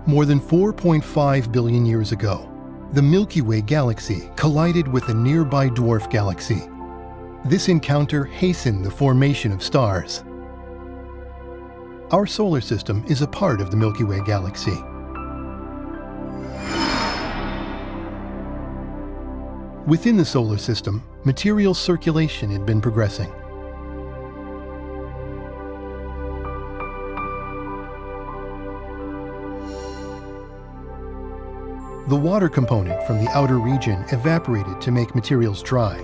More than 4.5 billion years ago, the Milky Way galaxy collided with a nearby dwarf galaxy. This encounter hastened the formation of stars. Our solar system is a part of the Milky Way galaxy. Within the solar system, material circulation had been progressing. The water component from the outer region evaporated to make materials dry.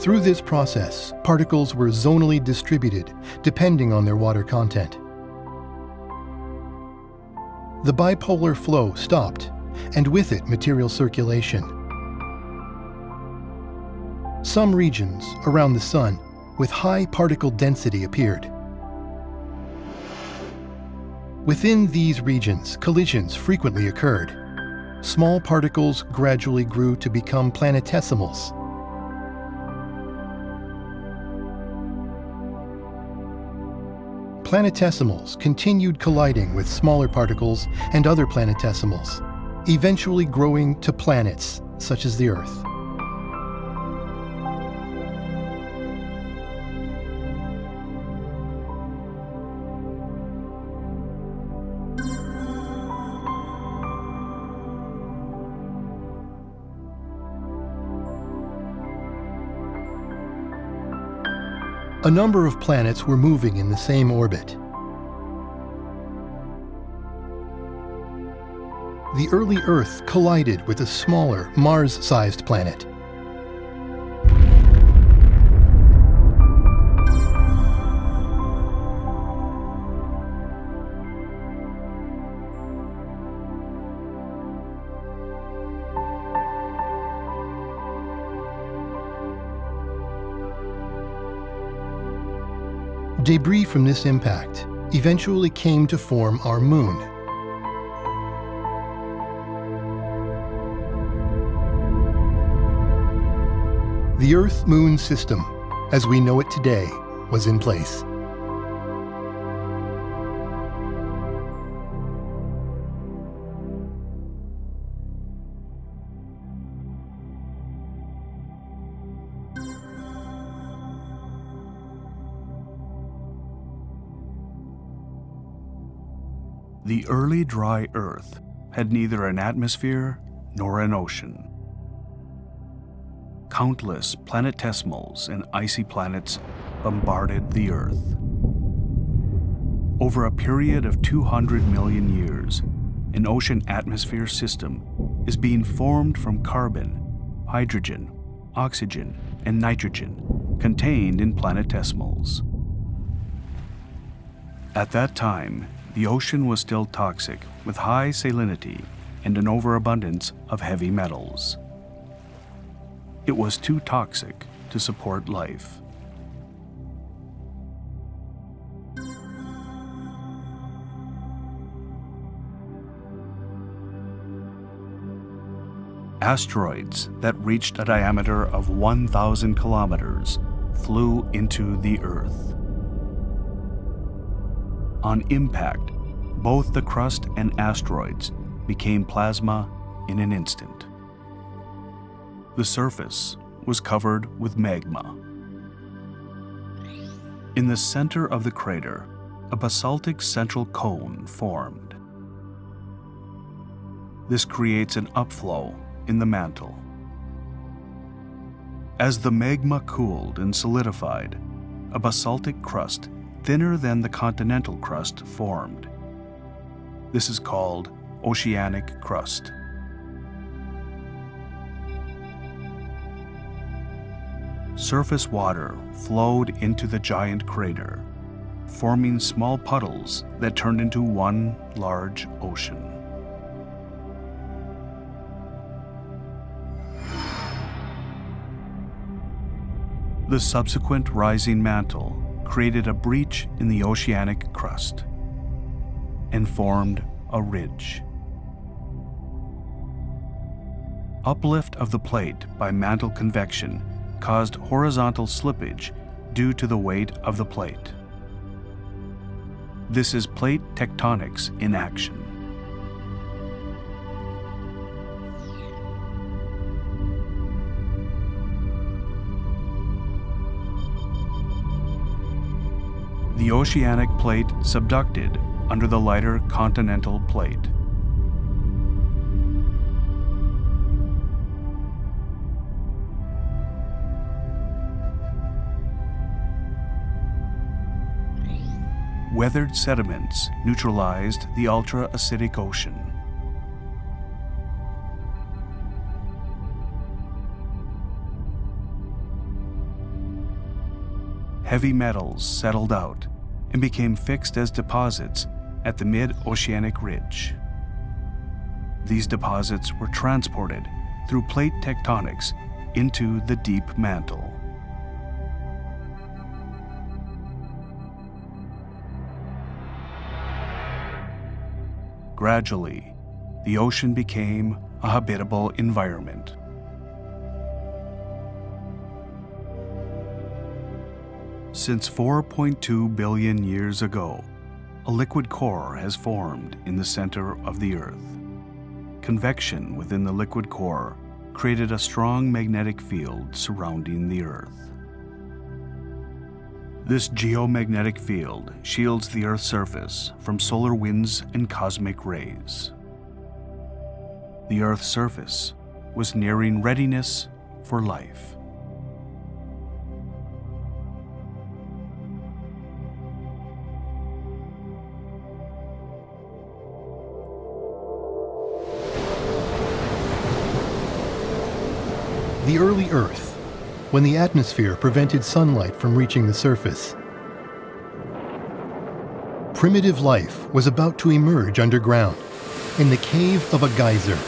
Through this process, particles were zonally distributed depending on their water content. The bipolar flow stopped, and with it, material circulation. Some regions around the Sun with high particle density appeared. Within these regions, collisions frequently occurred. Small particles gradually grew to become planetesimals. Planetesimals continued colliding with smaller particles and other planetesimals, eventually growing to planets such as the Earth. A number of planets were moving in the same orbit. The early Earth collided with a smaller, Mars-sized planet. Debris from this impact eventually came to form our Moon. The Earth-Moon system, as we know it today, was in place. The early dry Earth had neither an atmosphere nor an ocean. Countless planetesimals and icy planets bombarded the Earth. Over a period of 200 million years, an ocean atmosphere system is being formed from carbon, hydrogen, oxygen, and nitrogen contained in planetesimals. At that time, the ocean was still toxic with high salinity and an overabundance of heavy metals. It was too toxic to support life. Asteroids that reached a diameter of 1,000 kilometers flew into the Earth. On impact, both the crust and asteroids became plasma in an instant. The surface was covered with magma. In the center of the crater, a basaltic central cone formed. This creates an upflow in the mantle. As the magma cooled and solidified, a basaltic crust thinner than the continental crust formed. This is called oceanic crust. Surface water flowed into the giant crater, forming small puddles that turned into one large ocean. The subsequent rising mantle created a breach in the oceanic crust and formed a ridge. Uplift of the plate by mantle convection caused horizontal slippage due to the weight of the plate. This is plate tectonics in action. The oceanic plate subducted under the lighter continental plate. Weathered sediments neutralized the ultra-acidic ocean. Heavy metals settled out and became fixed as deposits at the mid-oceanic ridge. These deposits were transported through plate tectonics into the deep mantle. Gradually, the ocean became a habitable environment. Since 4.2 billion years ago, a liquid core has formed in the center of the Earth. Convection within the liquid core created a strong magnetic field surrounding the Earth. This geomagnetic field shields the Earth's surface from solar winds and cosmic rays. The Earth's surface was nearing readiness for life. The early Earth, when the atmosphere prevented sunlight from reaching the surface. Primitive life was about to emerge underground, in the cave of a geyser.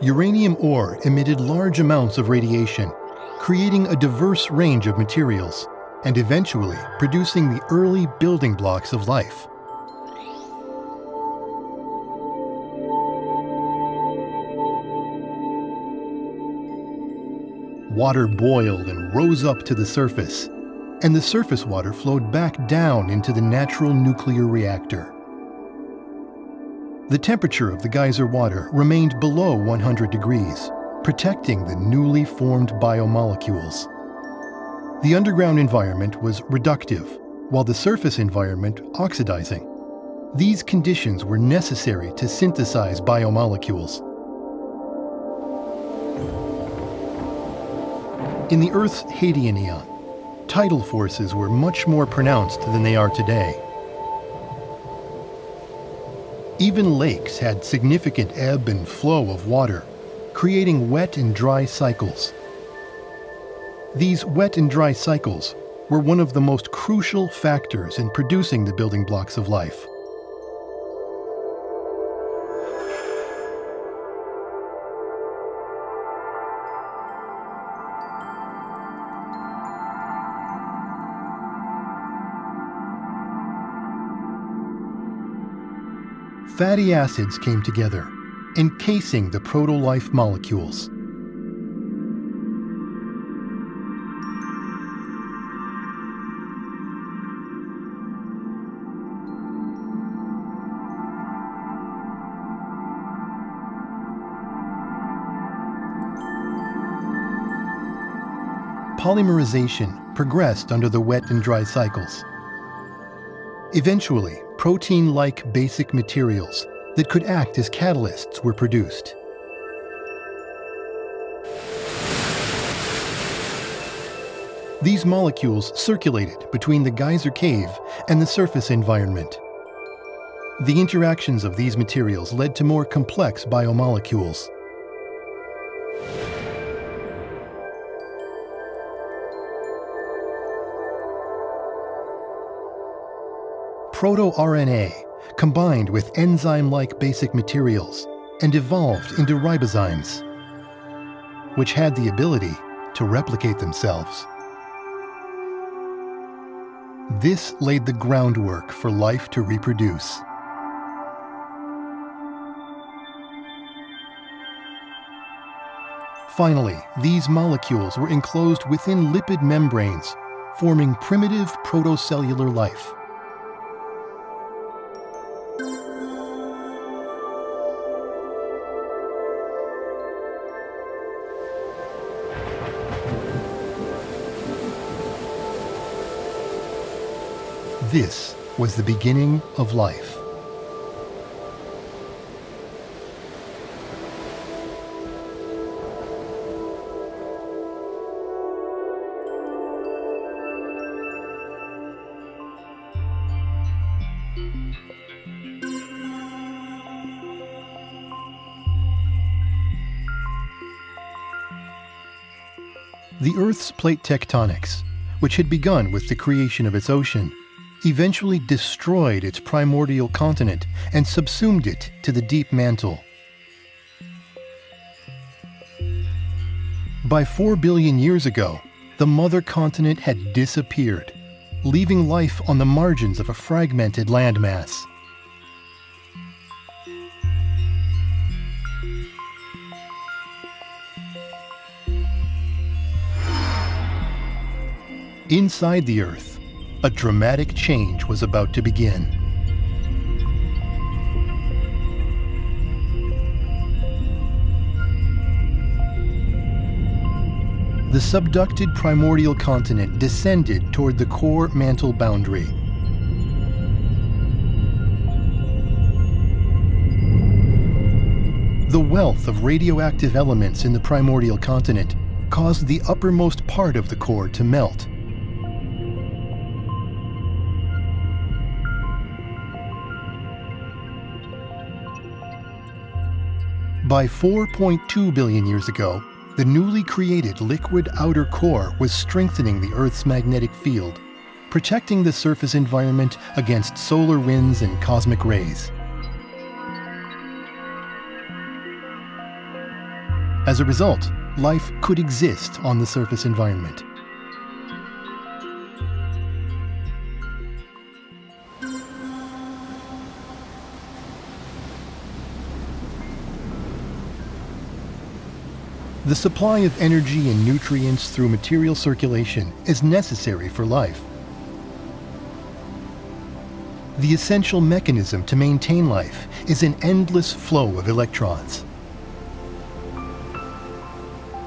Uranium ore emitted large amounts of radiation, creating a diverse range of materials, and eventually producing the early building blocks of life. Water boiled and rose up to the surface, and the surface water flowed back down into the natural nuclear reactor. The temperature of the geyser water remained below 100 degrees, protecting the newly formed biomolecules. The underground environment was reductive, while the surface environment oxidizing. These conditions were necessary to synthesize biomolecules. In the Earth's Hadean Eon, tidal forces were much more pronounced than they are today. Even lakes had significant ebb and flow of water, creating wet and dry cycles. These wet and dry cycles were one of the most crucial factors in producing the building blocks of life. Fatty acids came together, encasing the proto-life molecules. Polymerization progressed under the wet and dry cycles. Eventually, protein-like basic materials that could act as catalysts were produced. These molecules circulated between the geyser cave and the surface environment. The interactions of these materials led to more complex biomolecules. Proto-RNA combined with enzyme-like basic materials and evolved into ribozymes, which had the ability to replicate themselves. This laid the groundwork for life to reproduce. Finally, these molecules were enclosed within lipid membranes, forming primitive protocellular life. This was the beginning of life. The Earth's plate tectonics, which had begun with the creation of its ocean, eventually destroyed its primordial continent and subsumed it to the deep mantle. By 4 billion years ago, the mother continent had disappeared, leaving life on the margins of a fragmented landmass. Inside the Earth, a dramatic change was about to begin. The subducted primordial continent descended toward the core mantle boundary. The wealth of radioactive elements in the primordial continent caused the uppermost part of the core to melt. By 4.2 billion years ago, the newly created liquid outer core was strengthening the Earth's magnetic field, protecting the surface environment against solar winds and cosmic rays. As a result, life could exist on the surface environment. The supply of energy and nutrients through material circulation is necessary for life. The essential mechanism to maintain life is an endless flow of electrons.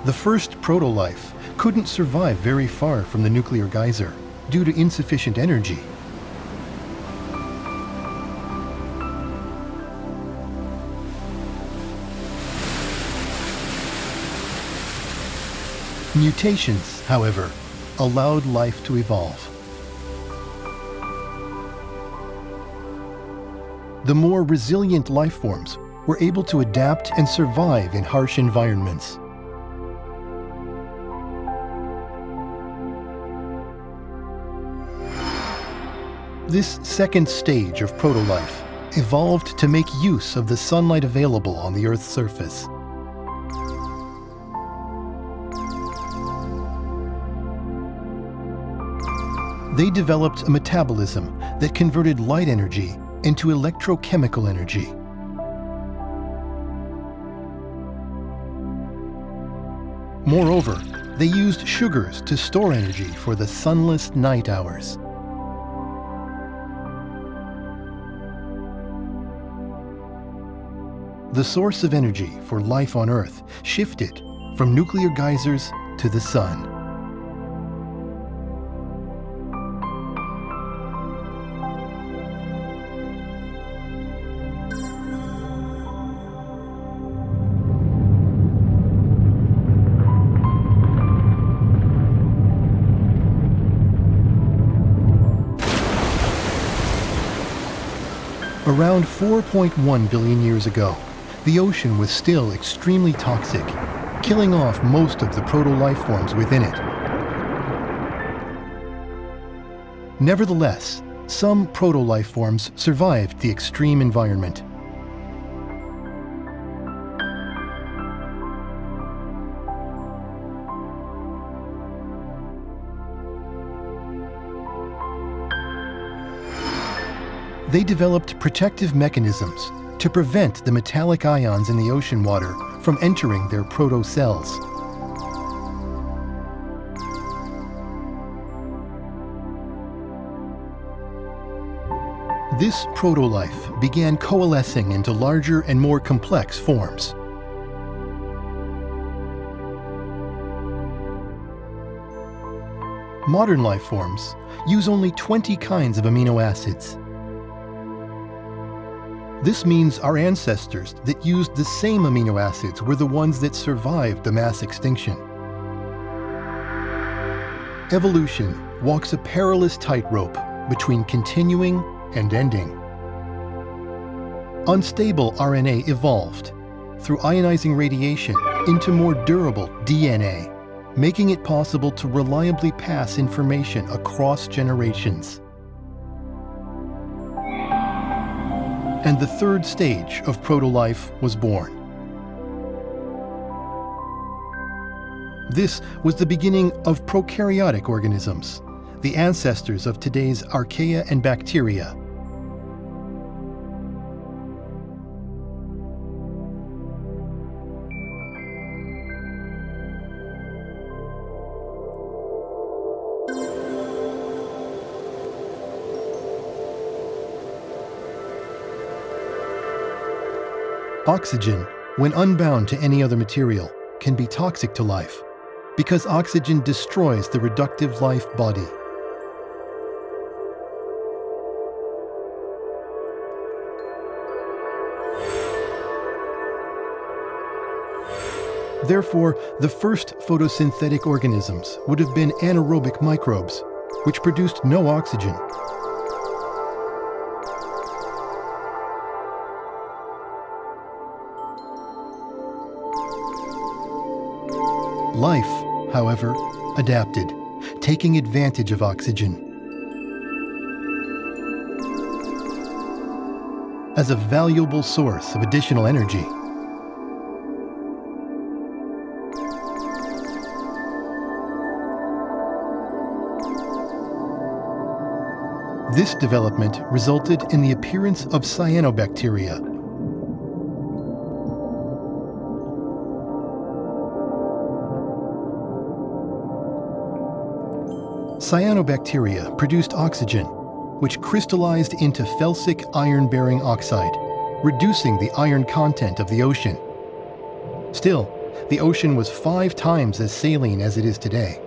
The first proto-life couldn't survive very far from the nuclear geyser due to insufficient energy. Mutations, however, allowed life to evolve. The more resilient life forms were able to adapt and survive in harsh environments. This second stage of proto-life evolved to make use of the sunlight available on the Earth's surface. They developed a metabolism that converted light energy into electrochemical energy. Moreover, they used sugars to store energy for the sunless night hours. The source of energy for life on Earth shifted from nuclear geysers to the sun. Around 4.1 billion years ago, the ocean was still extremely toxic, killing off most of the proto-life forms within it. Nevertheless, some proto-life forms survived the extreme environment. They developed protective mechanisms to prevent the metallic ions in the ocean water from entering their protocells. This proto-life began coalescing into larger and more complex forms. Modern life forms use only 20 kinds of amino acids. This means our ancestors that used the same amino acids were the ones that survived the mass extinction. Evolution walks a perilous tightrope between continuing and ending. Unstable RNA evolved through ionizing radiation into more durable DNA, making it possible to reliably pass information across generations. And the third stage of proto-life was born. This was the beginning of prokaryotic organisms, the ancestors of today's archaea and bacteria. Oxygen, when unbound to any other material, can be toxic to life because oxygen destroys the reductive life body. Therefore, the first photosynthetic organisms would have been anaerobic microbes, which produced no oxygen. Life, however, adapted, taking advantage of oxygen. As a valuable source of additional energy. This development resulted in the appearance of cyanobacteria. Cyanobacteria produced oxygen, which crystallized into felsic iron-bearing oxide, reducing the iron content of the ocean. Still, the ocean was 5 times as saline as it is today.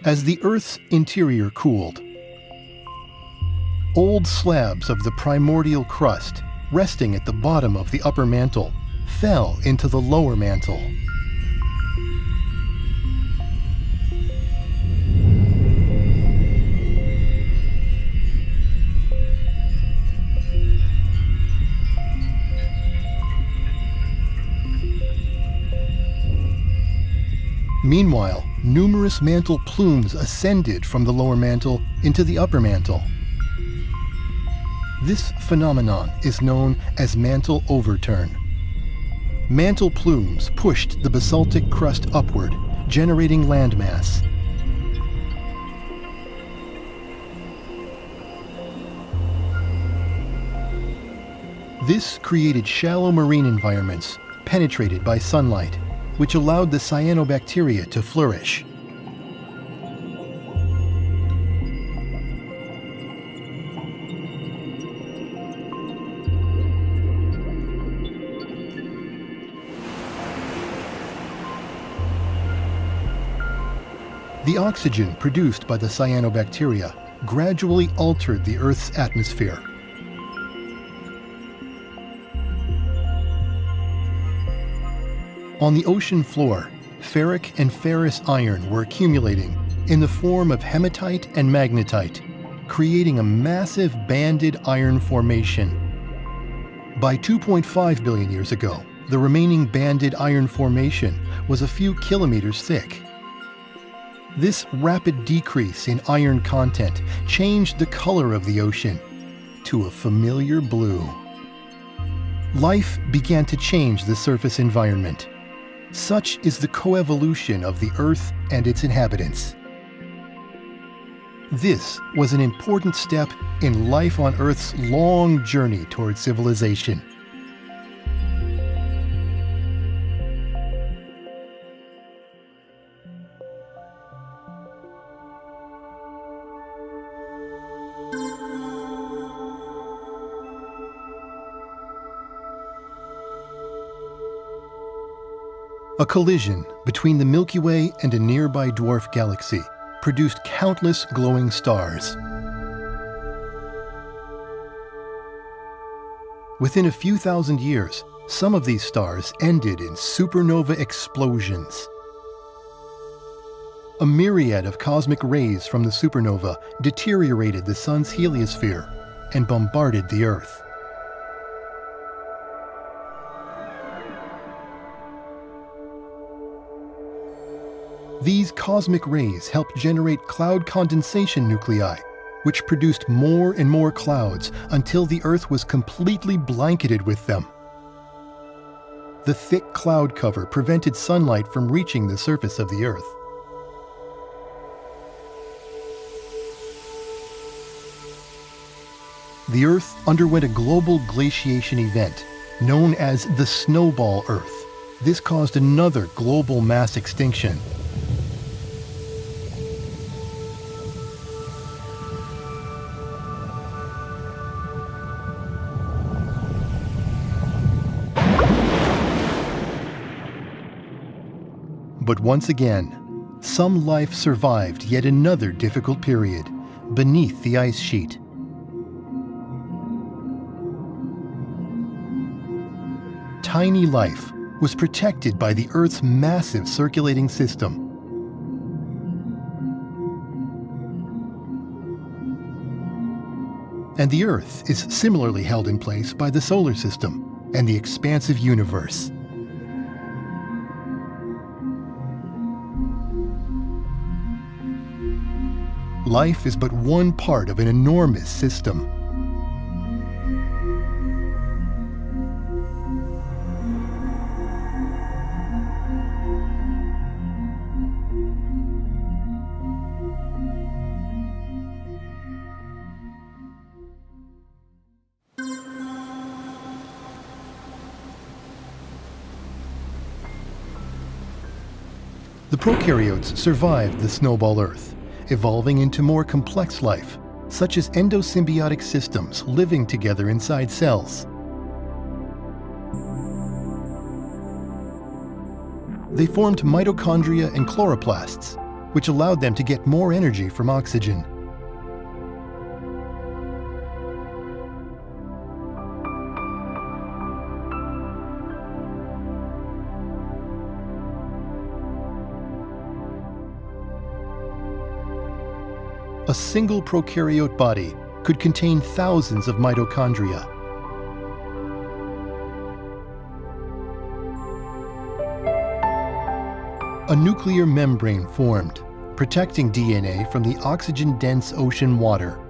As the Earth's interior cooled, old slabs of the primordial crust, resting at the bottom of the upper mantle, fell into the lower mantle. Meanwhile, numerous mantle plumes ascended from the lower mantle into the upper mantle. This phenomenon is known as mantle overturn. Mantle plumes pushed the basaltic crust upward, generating landmass. This created shallow marine environments penetrated by sunlight, which allowed the cyanobacteria to flourish. The oxygen produced by the cyanobacteria gradually altered the Earth's atmosphere. On the ocean floor, ferric and ferrous iron were accumulating in the form of hematite and magnetite, creating a massive banded iron formation. By 2.5 billion years ago, the remaining banded iron formation was a few kilometers thick. This rapid decrease in iron content changed the color of the ocean to a familiar blue. life began to change the surface environment. Such is the coevolution of the Earth and its inhabitants. This was an important step in life on Earth's long journey toward civilization. A collision between the Milky Way and a nearby dwarf galaxy produced countless glowing stars. Within a few thousand years, some of these stars ended in supernova explosions. A myriad of cosmic rays from the supernova deteriorated the Sun's heliosphere and bombarded the Earth. These cosmic rays helped generate cloud condensation nuclei, which produced more and more clouds until the Earth was completely blanketed with them. The thick cloud cover prevented sunlight from reaching the surface of the Earth. The Earth underwent a global glaciation event known as the Snowball Earth. This caused another global mass extinction. But once again, some life survived yet another difficult period beneath the ice sheet. Tiny life was protected by the Earth's massive circulating system. And the Earth is similarly held in place by the solar system and the expansive universe. Life is but one part of an enormous system. The prokaryotes survived the Snowball Earth, evolving into more complex life, such as endosymbiotic systems living together inside cells. They formed mitochondria and chloroplasts, which allowed them to get more energy from oxygen. A single prokaryote body could contain thousands of mitochondria. A nuclear membrane formed, protecting DNA from the oxygen-dense ocean water.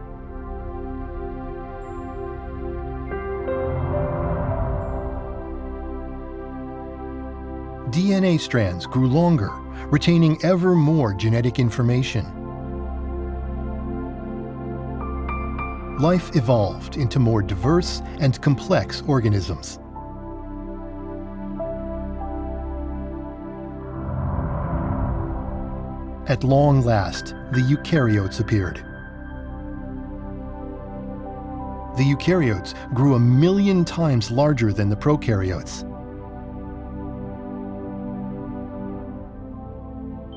DNA strands grew longer, retaining ever more genetic information. Life evolved into more diverse and complex organisms. At long last, the eukaryotes appeared. The eukaryotes grew 1,000,000 times larger than the prokaryotes.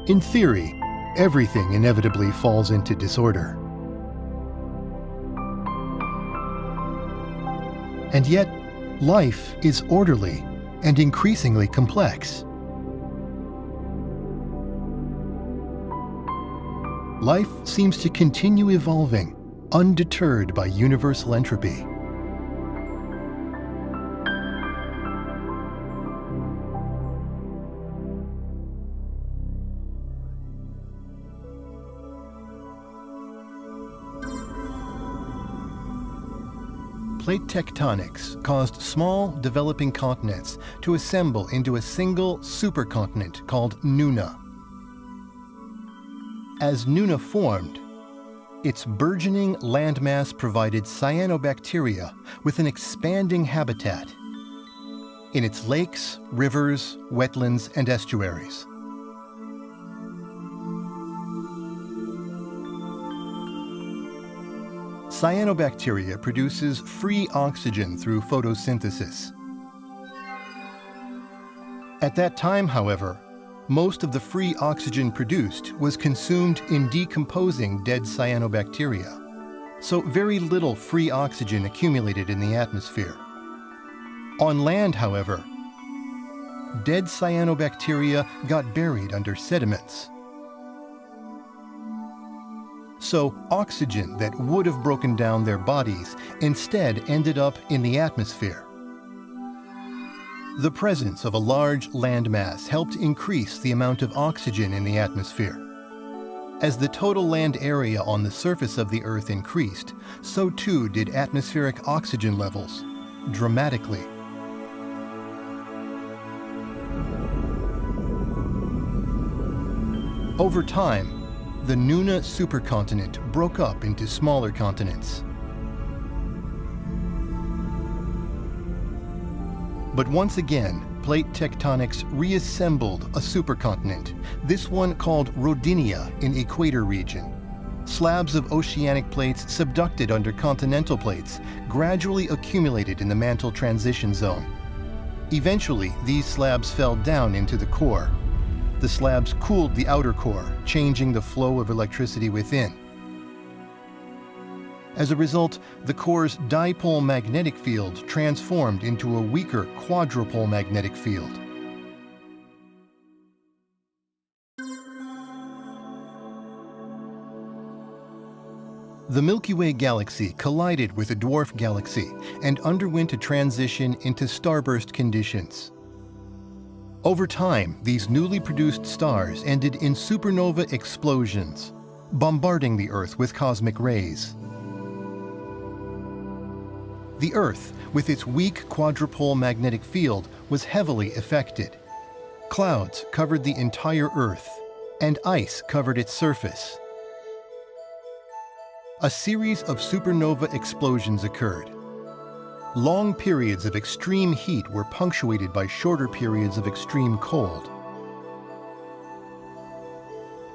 In theory, everything inevitably falls into disorder. And yet, life is orderly and increasingly complex. Life seems to continue evolving, undeterred by universal entropy. plate tectonics caused small developing continents to assemble into a single supercontinent called Nuna. As Nuna formed, its burgeoning landmass provided cyanobacteria with an expanding habitat in its lakes, rivers, wetlands, and estuaries. Cyanobacteria produces free oxygen through photosynthesis. At that time, however, most of the free oxygen produced was consumed in decomposing dead cyanobacteria, so very little free oxygen accumulated in the atmosphere. On land, however, dead cyanobacteria got buried under sediments. So oxygen that would have broken down their bodies instead ended up in the atmosphere. The presence of a large landmass helped increase the amount of oxygen in the atmosphere. As the total land area on the surface of the Earth increased, so too did atmospheric oxygen levels, dramatically. Over time, the Nuna supercontinent broke up into smaller continents. But once again, plate tectonics reassembled a supercontinent, this one called Rodinia in Equator region. Slabs of oceanic plates subducted under continental plates gradually accumulated in the mantle transition zone. Eventually, these slabs fell down into the core. The slabs cooled the outer core, changing the flow of electricity within. As a result, the core's dipole magnetic field transformed into a weaker quadrupole magnetic field. The Milky Way galaxy collided with a dwarf galaxy and underwent a transition into starburst conditions. Over time, these newly produced stars ended in supernova explosions, bombarding the Earth with cosmic rays. The Earth, with its weak quadrupole magnetic field, was heavily affected. Clouds covered the entire Earth, and ice covered its surface. A series of supernova explosions occurred. Long periods of extreme heat were punctuated by shorter periods of extreme cold.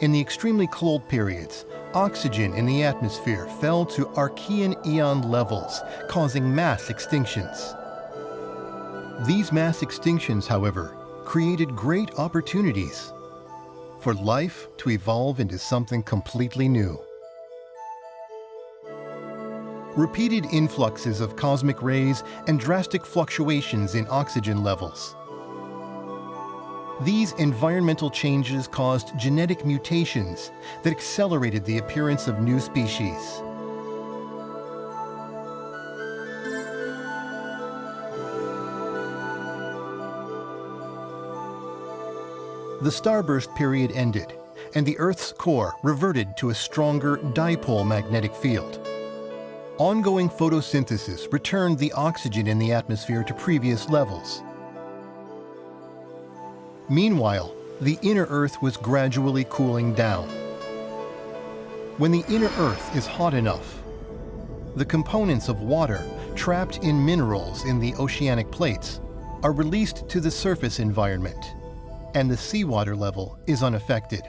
In the extremely cold periods, oxygen in the atmosphere fell to Archean Eon levels, causing mass extinctions. These mass extinctions, however, created great opportunities for life to evolve into something completely new. Repeated influxes of cosmic rays and drastic fluctuations in oxygen levels. These environmental changes caused genetic mutations that accelerated the appearance of new species. The starburst period ended, and the Earth's core reverted to a stronger dipole magnetic field. Ongoing photosynthesis returned the oxygen in the atmosphere to previous levels. Meanwhile, the inner Earth was gradually cooling down. When the inner Earth is hot enough, the components of water trapped in minerals in the oceanic plates are released to the surface environment, and the seawater level is unaffected.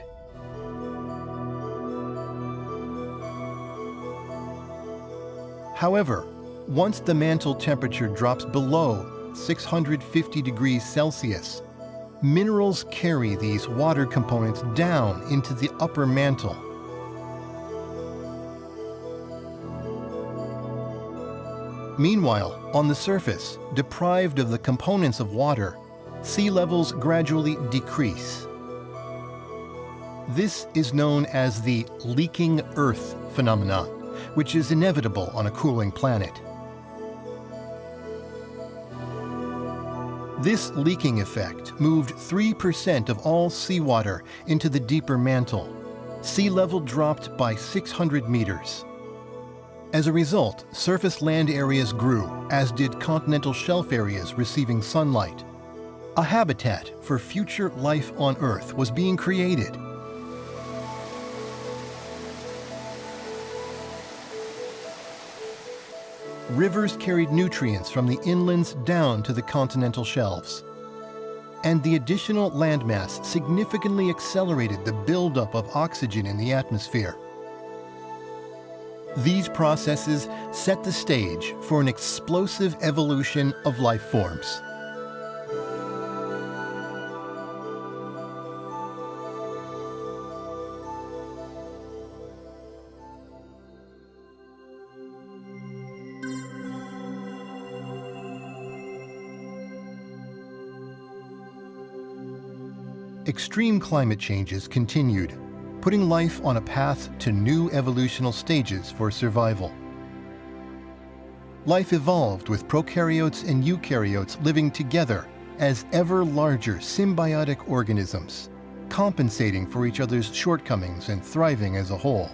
However, once the mantle temperature drops below 650 degrees Celsius, minerals carry these water components down into the upper mantle. Meanwhile, on the surface, deprived of the components of water, sea levels gradually decrease. This is known as the leaking Earth phenomenon, which is inevitable on a cooling planet. This leaking effect moved 3% of all seawater into the deeper mantle. Sea level dropped by 600 meters. As a result, surface land areas grew, as did continental shelf areas receiving sunlight. A habitat for future life on Earth was being created. Rivers carried nutrients from the inlands down to the continental shelves. And the additional landmass significantly accelerated the buildup of oxygen in the atmosphere. These processes set the stage for an explosive evolution of life forms. Extreme climate changes continued, putting life on a path to new evolutional stages for survival. Life evolved with prokaryotes and eukaryotes living together as ever larger symbiotic organisms, compensating for each other's shortcomings and thriving as a whole.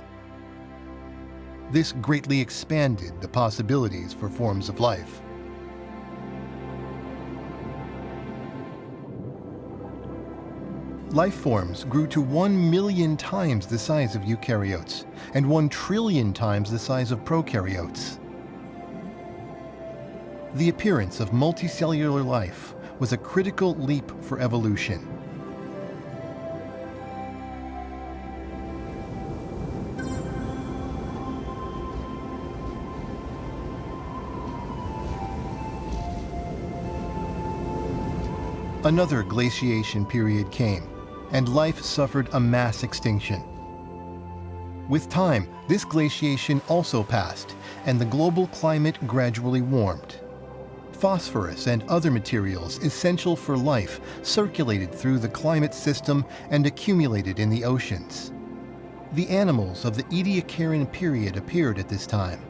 This greatly expanded the possibilities for forms of life. Life forms grew to 1 million times the size of eukaryotes and 1 trillion times the size of prokaryotes. The appearance of multicellular life was a critical leap for evolution. Another glaciation period came, and life suffered a mass extinction. With time, this glaciation also passed, and the global climate gradually warmed. Phosphorus and other materials essential for life circulated through the climate system and accumulated in the oceans. The animals of the Ediacaran period appeared at this time.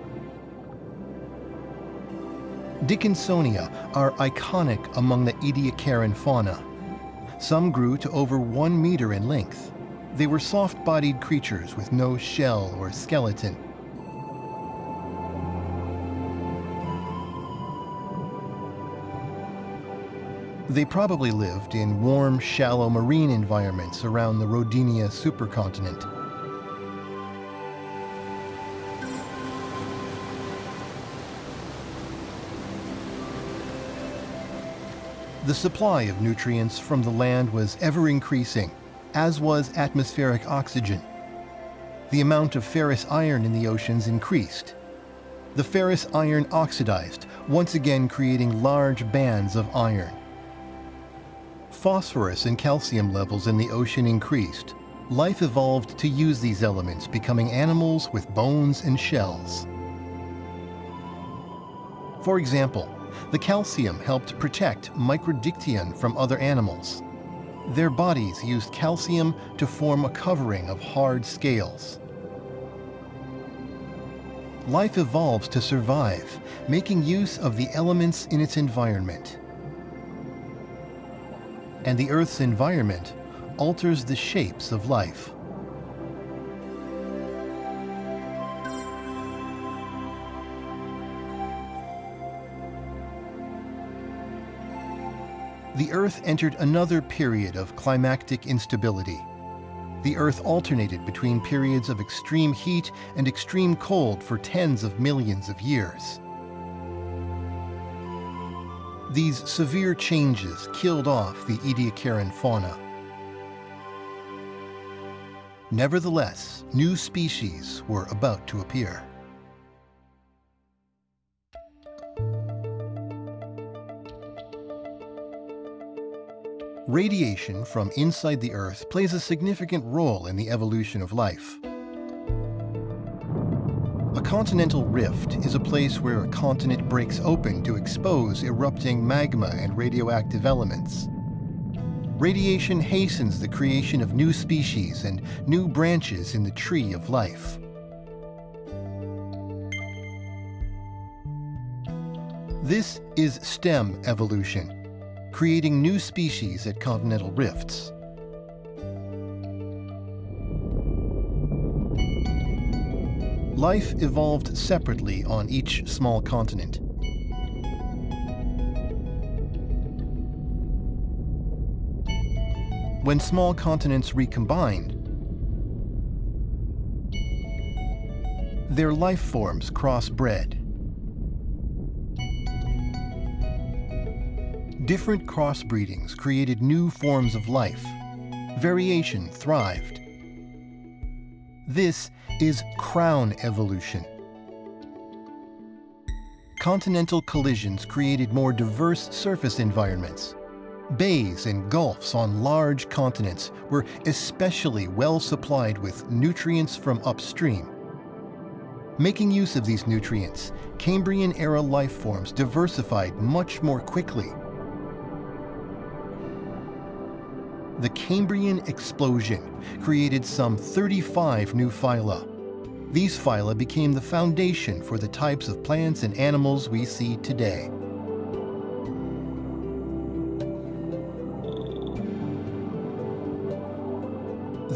Dickinsonia are iconic among the Ediacaran fauna. Some grew to over 1 meter in length. They were soft-bodied creatures with no shell or skeleton. They probably lived in warm, shallow marine environments around the Rodinia supercontinent. The supply of nutrients from the land was ever increasing, as was atmospheric oxygen. The amount of ferrous iron in the oceans increased. The ferrous iron oxidized, once again creating large bands of iron. Phosphorus and calcium levels in the ocean increased. Life evolved to use these elements, becoming animals with bones and shells. For example, the calcium helped protect Microdictyon from other animals. Their bodies used calcium to form a covering of hard scales. Life evolves to survive, making use of the elements in its environment. And the Earth's environment alters the shapes of life. The Earth entered another period of climactic instability. The Earth alternated between periods of extreme heat and extreme cold for tens of millions of years. These severe changes killed off the Ediacaran fauna. Nevertheless, new species were about to appear. Radiation from inside the Earth plays a significant role in the evolution of life. A continental rift is a place where a continent breaks open to expose erupting magma and radioactive elements. Radiation hastens the creation of new species and new branches in the tree of life. This is stem evolution, creating new species at continental rifts. life evolved separately on each small continent. When small continents recombined, their life forms crossbred. Different crossbreedings created new forms of life. Variation thrived. This is crown evolution. Continental collisions created more diverse surface environments. Bays and gulfs on large continents were especially well supplied with nutrients from upstream. Making use of these nutrients, Cambrian-era life forms diversified much more quickly. The Cambrian explosion created some 35 new phyla. These phyla became the foundation for the types of plants and animals we see today.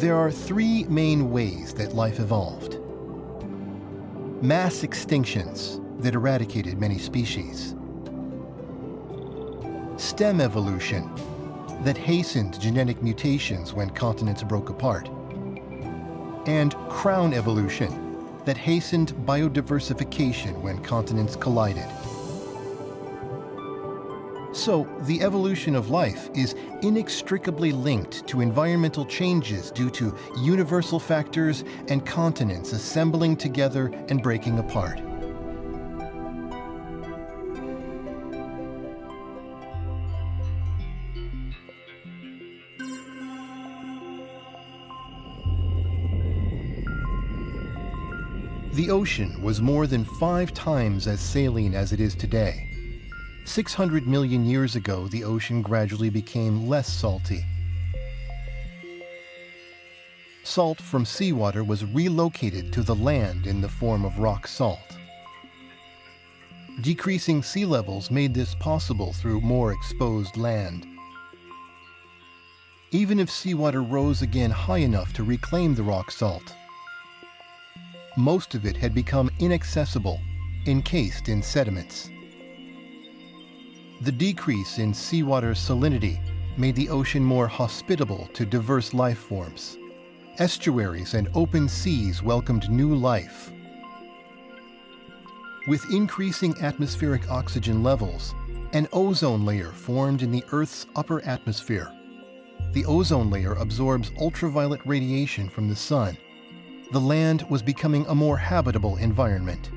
There are three main ways that life evolved. Mass extinctions that eradicated many species. Stem evolution that hastened genetic mutations when continents broke apart. And crown evolution that hastened biodiversification when continents collided. So, the evolution of life is inextricably linked to environmental changes due to universal factors and continents assembling together and breaking apart. The ocean was more than 5 times as saline as it is today. 600 million years ago, the ocean gradually became less salty. Salt from seawater was relocated to the land in the form of rock salt. Decreasing sea levels made this possible through more exposed land. Even if seawater rose again high enough to reclaim the rock salt, most of it had become inaccessible, encased in sediments. The decrease in seawater salinity made the ocean more hospitable to diverse life forms. Estuaries and open seas welcomed new life. With increasing atmospheric oxygen levels, an ozone layer formed in the Earth's upper atmosphere. The ozone layer absorbs ultraviolet radiation from the sun. The land was becoming a more habitable environment.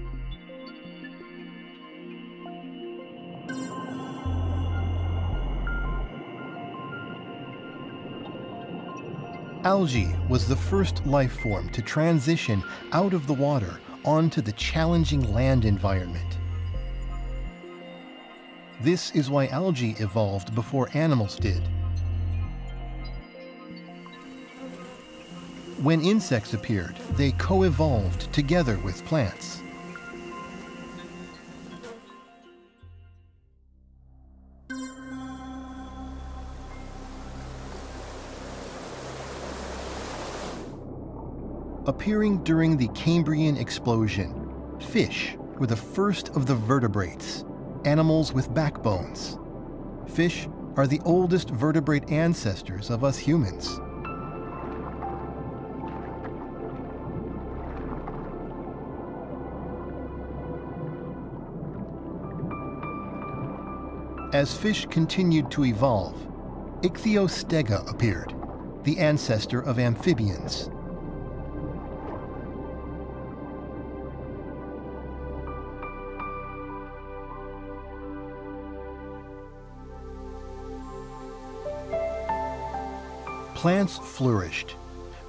Algae was the first life form to transition out of the water onto the challenging land environment. This is why algae evolved before animals did. When insects appeared, they co-evolved together with plants. Appearing during the Cambrian explosion, fish were the first of the vertebrates, animals with backbones. Fish are the oldest vertebrate ancestors of us humans. As fish continued to evolve, Ichthyostega appeared, the ancestor of amphibians. Plants flourished,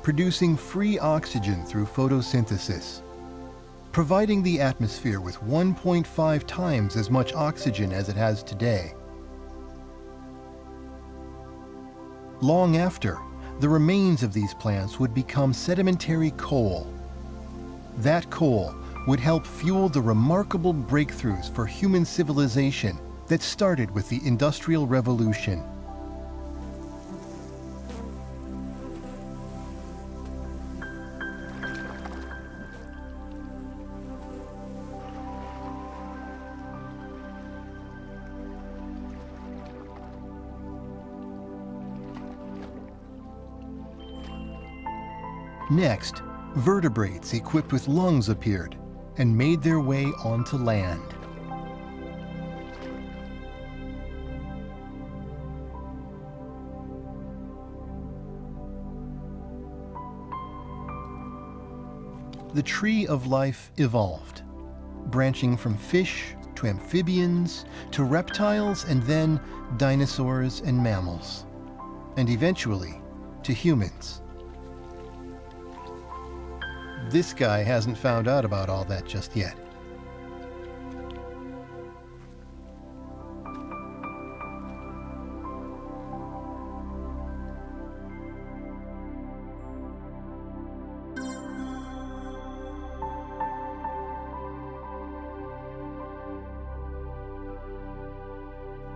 producing free oxygen through photosynthesis, providing the atmosphere with 1.5 times as much oxygen as it has today. Long after, the remains of these plants would become sedimentary coal. That coal would help fuel the remarkable breakthroughs for human civilization that started with the Industrial Revolution. Next, vertebrates equipped with lungs appeared and made their way onto land. The tree of life evolved, branching from fish to amphibians to reptiles and then dinosaurs and mammals, and eventually to humans. This guy hasn't found out about all that just yet.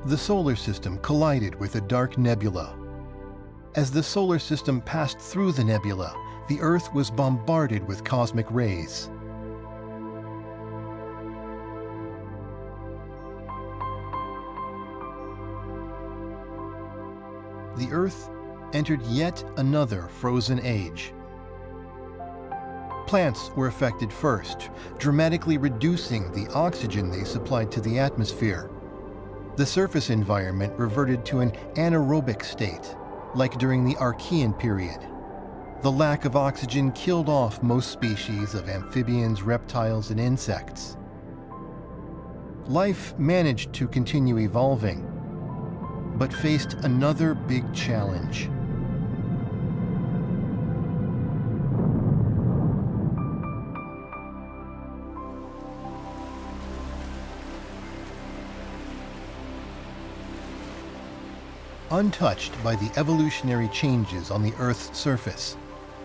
The solar system collided with a dark nebula. As the solar system passed through the nebula, the Earth was bombarded with cosmic rays. The Earth entered yet another frozen age. Plants were affected first, dramatically reducing the oxygen they supplied to the atmosphere. The surface environment reverted to an anaerobic state, like during the Archean period. The lack of oxygen killed off most species of amphibians, reptiles, and insects. Life managed to continue evolving, but faced another big challenge. Untouched by the evolutionary changes on the Earth's surface,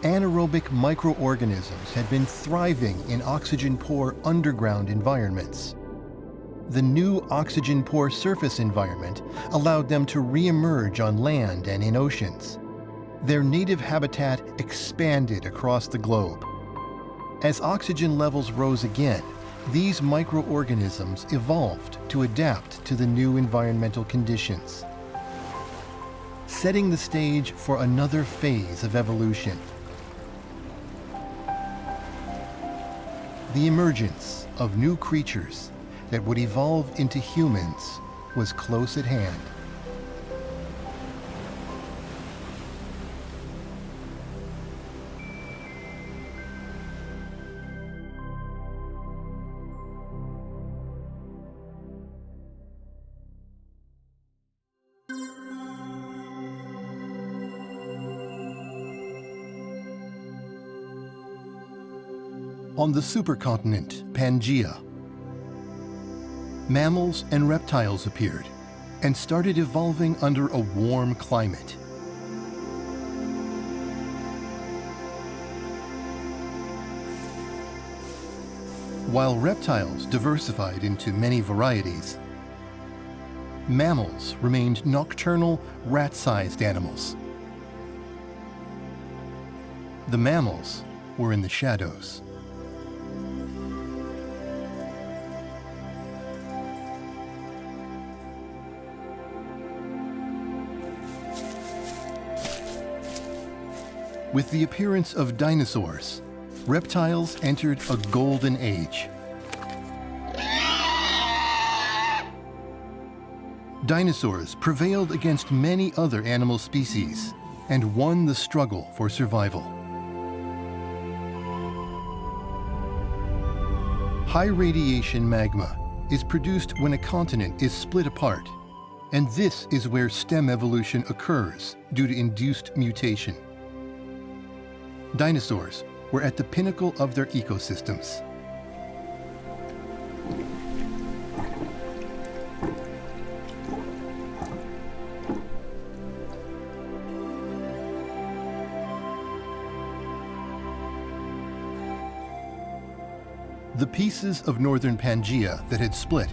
anaerobic microorganisms had been thriving in oxygen-poor underground environments. The new oxygen-poor surface environment allowed them to re-emerge on land and in oceans. Their native habitat expanded across the globe. As oxygen levels rose again, these microorganisms evolved to adapt to the new environmental conditions, setting the stage for another phase of evolution. The emergence of new creatures that would evolve into humans was close at hand. On the supercontinent Pangaea, mammals and reptiles appeared and started evolving under a warm climate. While reptiles diversified into many varieties, mammals remained nocturnal, rat-sized animals. The mammals were in the shadows. With the appearance of dinosaurs, reptiles entered a golden age. Dinosaurs prevailed against many other animal species and won the struggle for survival. High radiation magma is produced when a continent is split apart, and this is where stem evolution occurs due to induced mutation. Dinosaurs were at the pinnacle of their ecosystems. The pieces of northern Pangaea that had split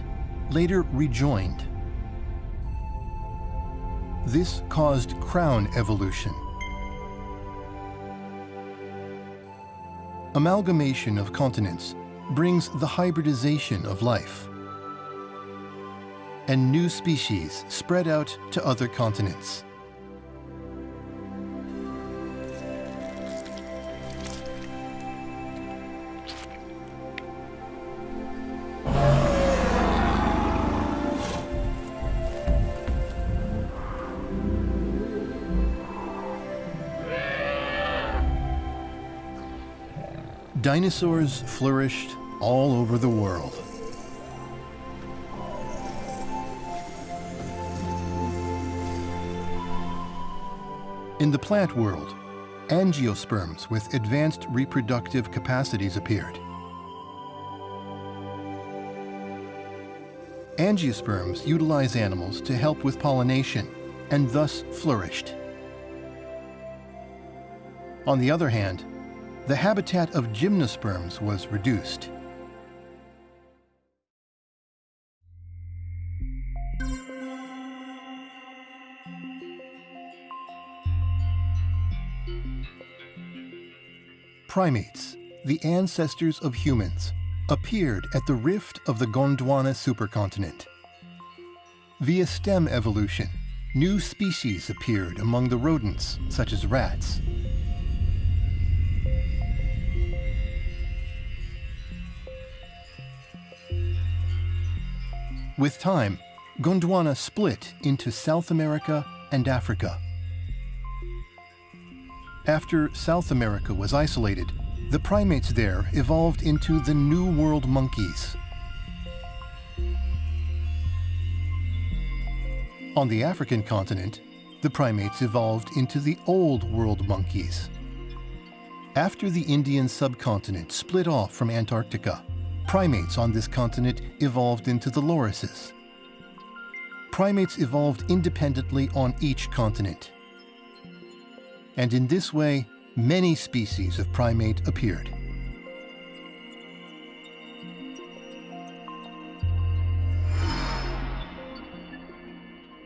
later rejoined. This caused crown evolution. Amalgamation of continents brings the hybridization of life, and new species spread out to other continents. Dinosaurs flourished all over the world. In the plant world, angiosperms with advanced reproductive capacities appeared. Angiosperms utilize animals to help with pollination and thus flourished. On the other hand, the habitat of gymnosperms was reduced. Primates, the ancestors of humans, appeared at the rift of the Gondwana supercontinent. Via stem evolution, new species appeared among the rodents, such as rats. With time, Gondwana split into South America and Africa. After South America was isolated, the primates there evolved into the New World monkeys. On the African continent, the primates evolved into the Old World monkeys. After the Indian subcontinent split off from Antarctica, primates on this continent evolved into the lorises. Primates evolved independently on each continent. And in this way, many species of primate appeared.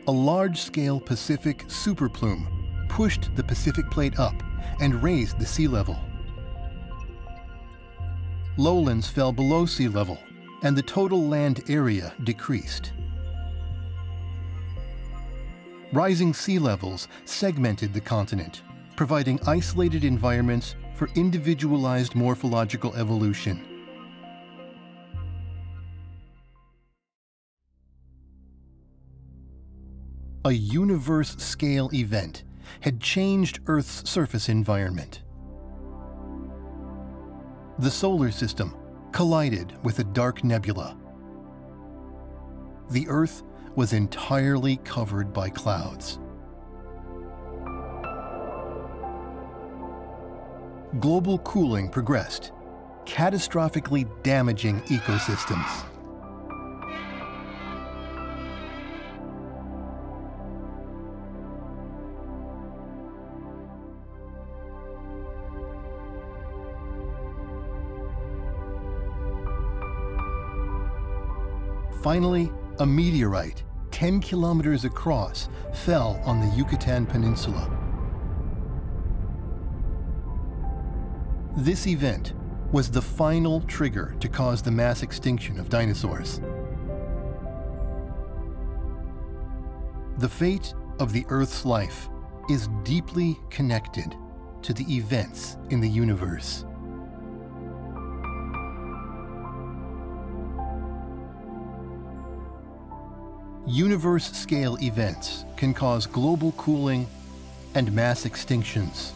A large-scale Pacific superplume pushed the Pacific plate up and raised the sea level. Lowlands fell below sea level, and the total land area decreased. Rising sea levels segmented the continent, providing isolated environments for individualized morphological evolution. A universe-scale event had changed Earth's surface environment. The solar system collided with a dark nebula. The Earth was entirely covered by clouds. Global cooling progressed, catastrophically damaging ecosystems. Finally, a meteorite 10 kilometers across fell on the Yucatan Peninsula. This event was the final trigger to cause the mass extinction of dinosaurs. The fate of the Earth's life is deeply connected to the events in the universe. Universe-scale events can cause global cooling and mass extinctions.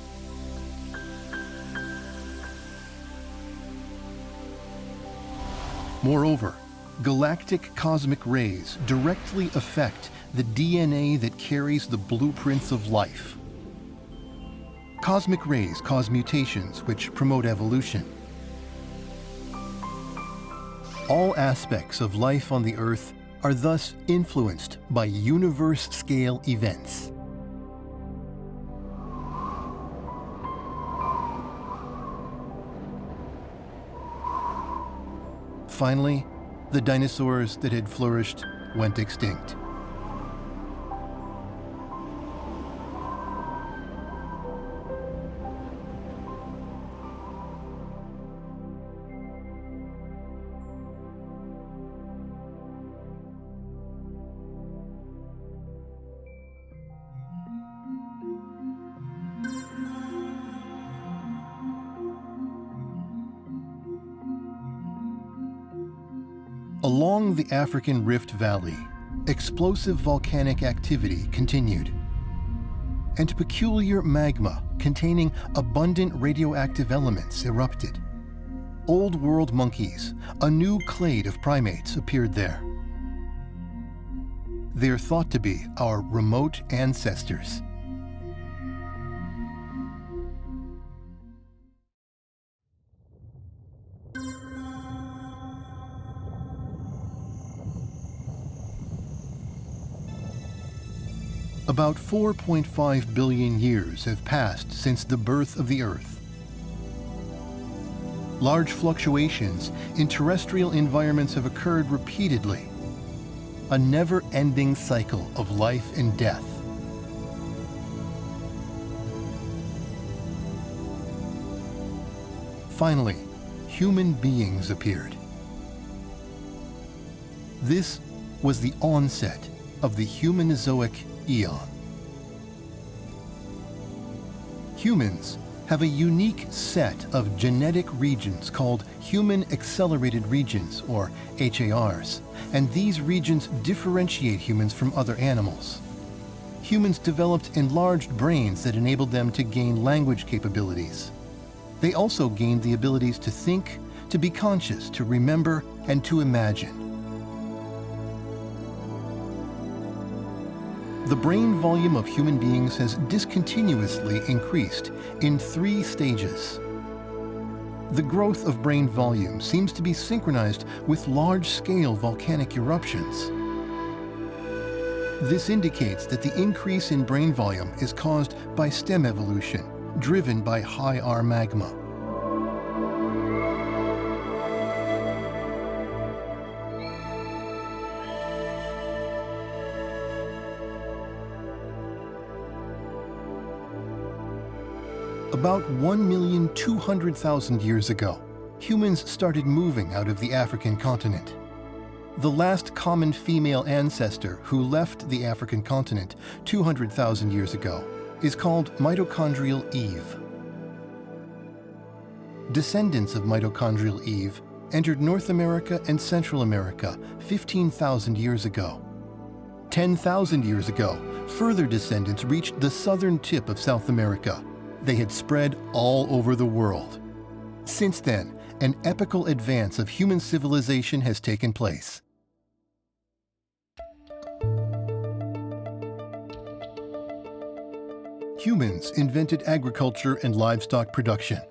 Moreover, galactic cosmic rays directly affect the DNA that carries the blueprints of life. Cosmic rays cause mutations which promote evolution. All aspects of life on the Earth are thus influenced by universe-scale events. Finally, the dinosaurs that had flourished went extinct. Along the African Rift Valley, explosive volcanic activity continued, and peculiar magma containing abundant radioactive elements erupted. Old World monkeys, a new clade of primates, appeared there. They're thought to be our remote ancestors. About 4.5 billion years have passed since the birth of the Earth. Large fluctuations in terrestrial environments have occurred repeatedly, a never-ending cycle of life and death. Finally, human beings appeared. This was the onset of the Humanozoic Eon. Humans have a unique set of genetic regions called human accelerated regions, or HARs, and these regions differentiate humans from other animals. Humans developed enlarged brains that enabled them to gain language capabilities. They also gained the abilities to think, to be conscious, to remember, and to imagine. The brain volume of human beings has discontinuously increased in 3 stages. The growth of brain volume seems to be synchronized with large-scale volcanic eruptions. This indicates that the increase in brain volume is caused by stem evolution, driven by high R magma. About 1,200,000 years ago, humans started moving out of the African continent. The last common female ancestor who left the African continent 200,000 years ago is called mitochondrial Eve. Descendants of mitochondrial Eve entered North America and Central America 15,000 years ago. 10,000 years ago, further descendants reached the southern tip of South America. They had spread all over the world. Since then, an epochal advance of human civilization has taken place. Humans invented agriculture and livestock production.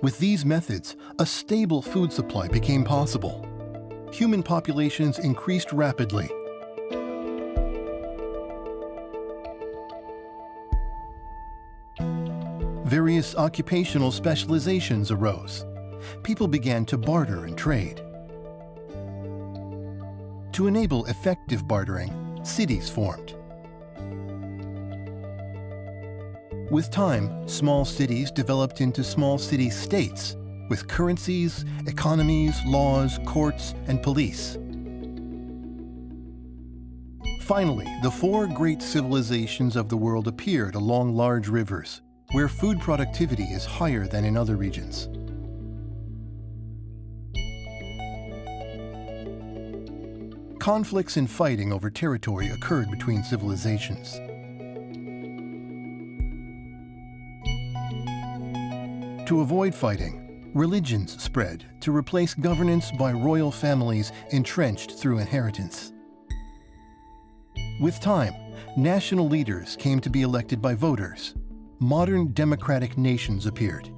With these methods, a stable food supply became possible. Human populations increased rapidly. Various occupational specializations arose. People began to barter and trade. To enable effective bartering, cities formed. With time, small cities developed into small city-states, with currencies, economies, laws, courts, and police. Finally, the 4 great civilizations of the world appeared along large rivers, where food productivity is higher than in other regions. Conflicts and fighting over territory occurred between civilizations. To avoid fighting, religions spread to replace governance by royal families entrenched through inheritance. With time, national leaders came to be elected by voters. Modern democratic nations appeared.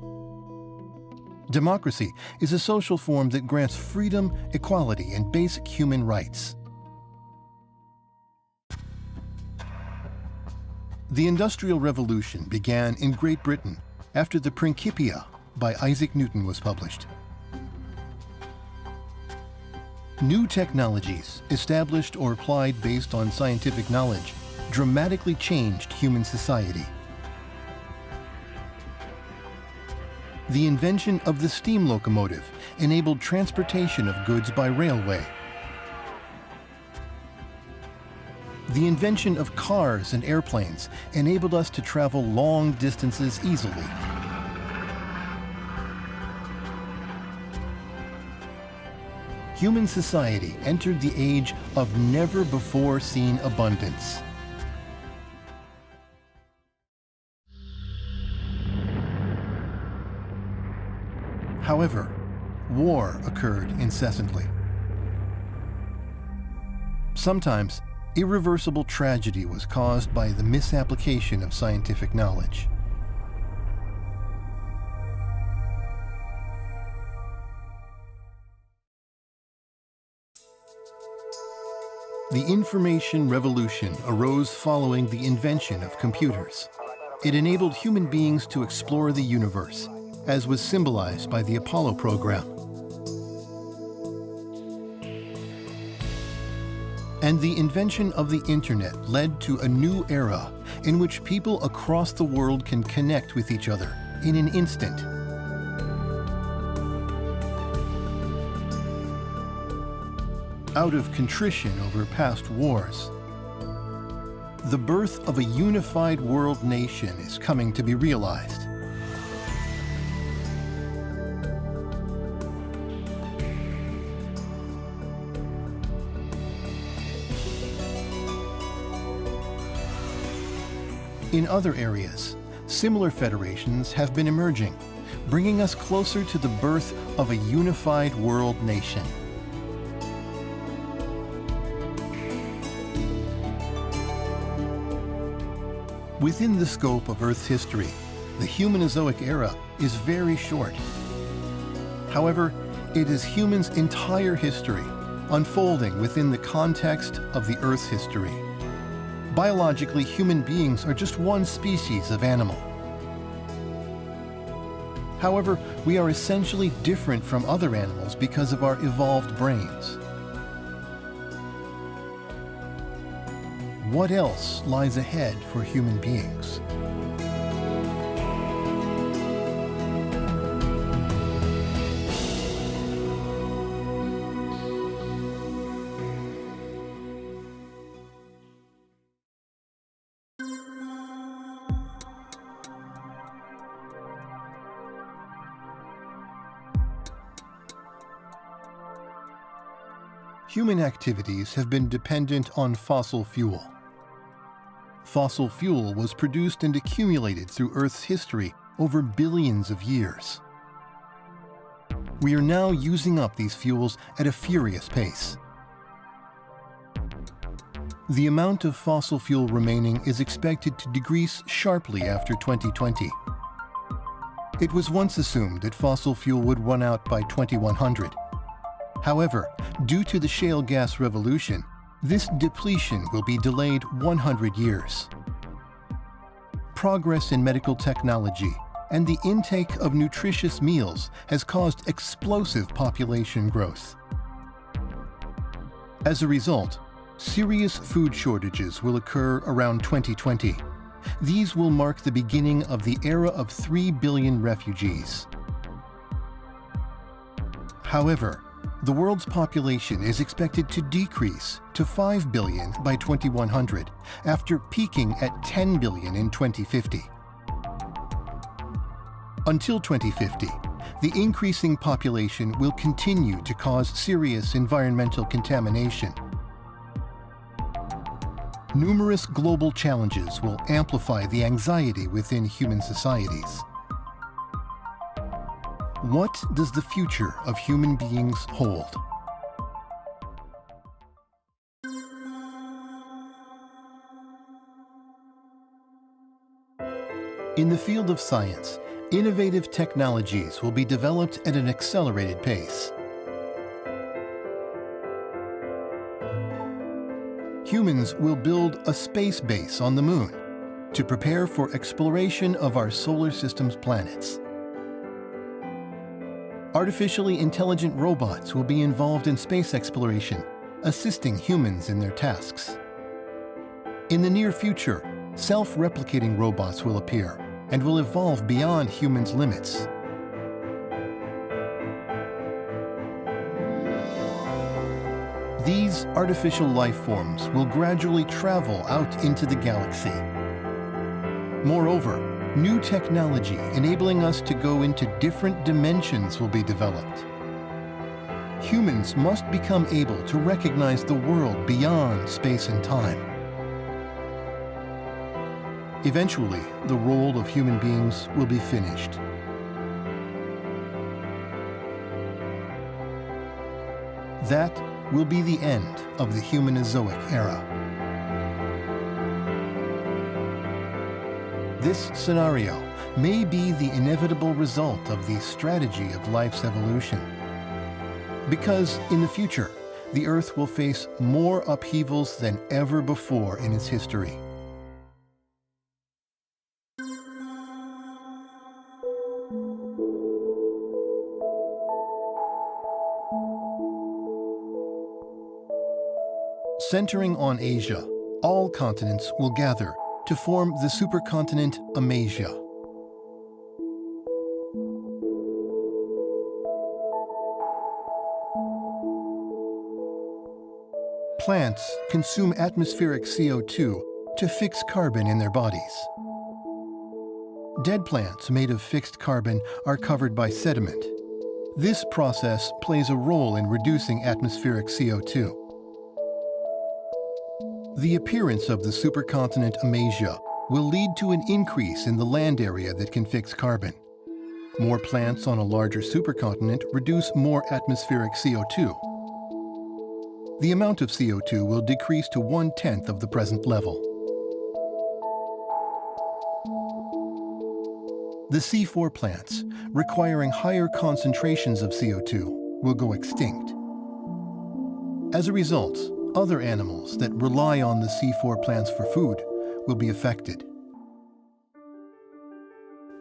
Democracy is a social form that grants freedom, equality, and basic human rights. The Industrial Revolution began in Great Britain after the Principia by Isaac Newton was published. New technologies, established or applied based on scientific knowledge, dramatically changed human society. The invention of the steam locomotive enabled transportation of goods by railway. The invention of cars and airplanes enabled us to travel long distances easily. Human society entered the age of never-before-seen abundance. However, war occurred incessantly. Sometimes, irreversible tragedy was caused by the misapplication of scientific knowledge. The information revolution arose following the invention of computers. It enabled human beings to explore the universe, as was symbolized by the Apollo program. And the invention of the internet led to a new era in which people across the world can connect with each other in an instant. Out of contrition over past wars, the birth of a unified world nation is coming to be realized. In other areas, similar federations have been emerging, bringing us closer to the birth of a unified world nation. Within the scope of Earth's history, the Humanozoic era is very short. However, it is humans' entire history, unfolding within the context of the Earth's history. Biologically, human beings are just one species of animal. However, we are essentially different from other animals because of our evolved brains. What else lies ahead for human beings? Human activities have been dependent on fossil fuel. Fossil fuel was produced and accumulated through Earth's history over billions of years. We are now using up these fuels at a furious pace. The amount of fossil fuel remaining is expected to decrease sharply after 2020. It was once assumed that fossil fuel would run out by 2100. However, due to the shale gas revolution, this depletion will be delayed 100 years. Progress in medical technology and the intake of nutritious meals has caused explosive population growth. As a result, serious food shortages will occur around 2020. These will mark the beginning of the era of 3 billion refugees. However, the world's population is expected to decrease to 5 billion by 2100, after peaking at 10 billion in 2050. Until 2050, the increasing population will continue to cause serious environmental contamination. Numerous global challenges will amplify the anxiety within human societies. What does the future of human beings hold? In the field of science, innovative technologies will be developed at an accelerated pace. Humans will build a space base on the Moon to prepare for exploration of our solar system's planets. Artificially intelligent robots will be involved in space exploration, assisting humans in their tasks. In the near future, self-replicating robots will appear and will evolve beyond humans' limits. These artificial life forms will gradually travel out into the galaxy. Moreover, new technology enabling us to go into different dimensions will be developed. Humans must become able to recognize the world beyond space and time. Eventually, the role of human beings will be finished. That will be the end of the Humanozoic era. This scenario may be the inevitable result of the strategy of life's evolution. Because in the future, the Earth will face more upheavals than ever before in its history. Centering on Asia, all continents will gather to form the supercontinent Eurasia. Plants consume atmospheric CO2 to fix carbon in their bodies. Dead plants made of fixed carbon are covered by sediment. This process plays a role in reducing atmospheric CO2. The appearance of the supercontinent Eurasia will lead to an increase in the land area that can fix carbon. More plants on a larger supercontinent reduce more atmospheric CO2. The amount of CO2 will decrease to 1/10 of the present level. The C4 plants, requiring higher concentrations of CO2, will go extinct. As a result, other animals that rely on the C4 plants for food will be affected.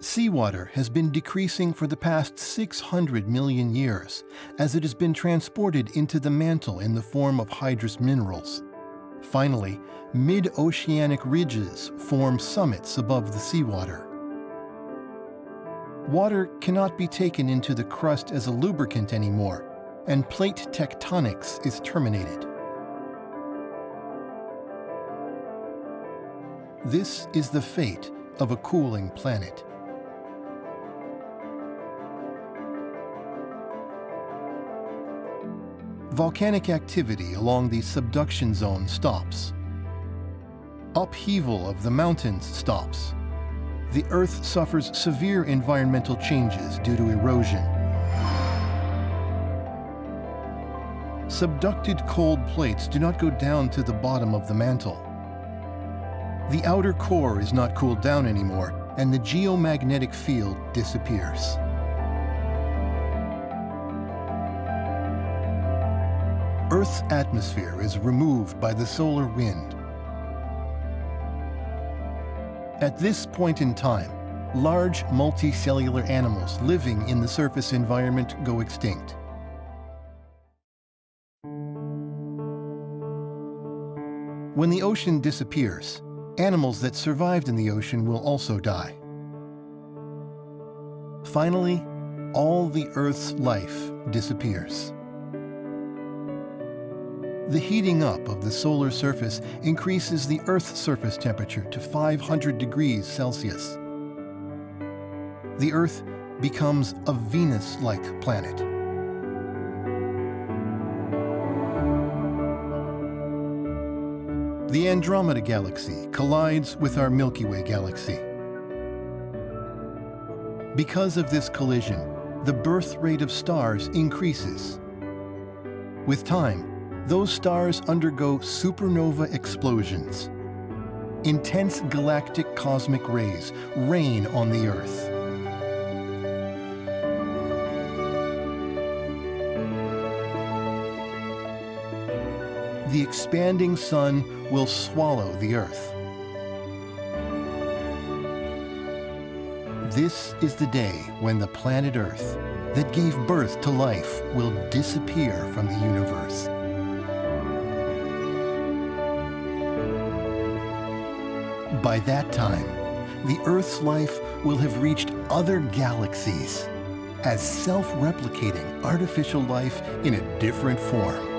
Seawater has been decreasing for the past 600 million years as it has been transported into the mantle in the form of hydrous minerals. Finally, mid-oceanic ridges form summits above the seawater. Water cannot be taken into the crust as a lubricant anymore, and plate tectonics is terminated. This is the fate of a cooling planet. Volcanic activity along the subduction zone stops. Upheaval of the mountains stops. The Earth suffers severe environmental changes due to erosion. Subducted cold plates do not go down to the bottom of the mantle. The outer core is not cooled down anymore, and the geomagnetic field disappears. Earth's atmosphere is removed by the solar wind. At this point in time, large multicellular animals living in the surface environment go extinct. When the ocean disappears, animals that survived in the ocean will also die. Finally, all the Earth's life disappears. The heating up of the solar surface increases the Earth's surface temperature to 500 degrees Celsius. The Earth becomes a Venus-like planet. The Andromeda Galaxy collides with our Milky Way galaxy. Because of this collision, the birth rate of stars increases. With time, those stars undergo supernova explosions. Intense galactic cosmic rays rain on the Earth. The expanding sun will swallow the Earth. This is the day when the planet Earth, that gave birth to life, will disappear from the universe. By that time, the Earth's life will have reached other galaxies as self-replicating artificial life in a different form.